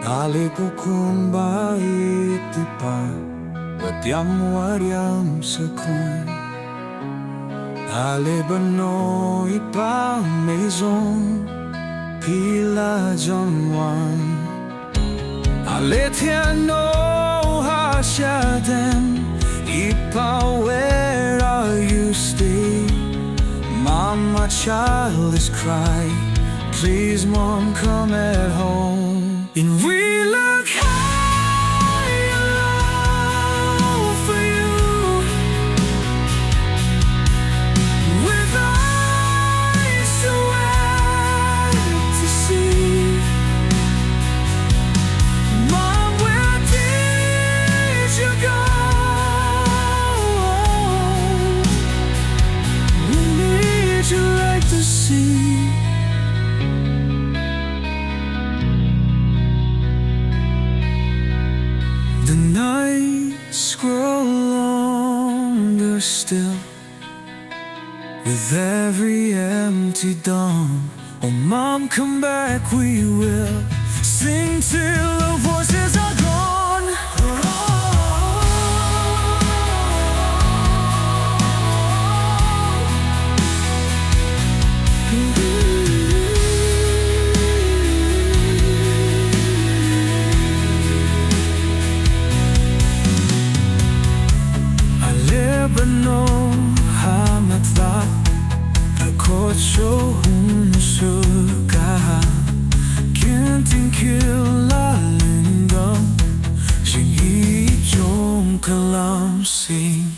Ale kukumba itipa Batiam wariam sekun Ale bano ipa maison Pila John Ale tiano ha Shadem Ipa where are you stay Mama child is crying Please mom come at home and we look high and low for you with eyes so wide to see. Mom, where did you go? We need you like the sea. The nights grow longer still with every empty dawn. Oh, Mom, come back, we will sing till the voices are gone. Bano hamatla Akotso hunsuka Kinting kila Lyngdoh Sing hijong kalam sing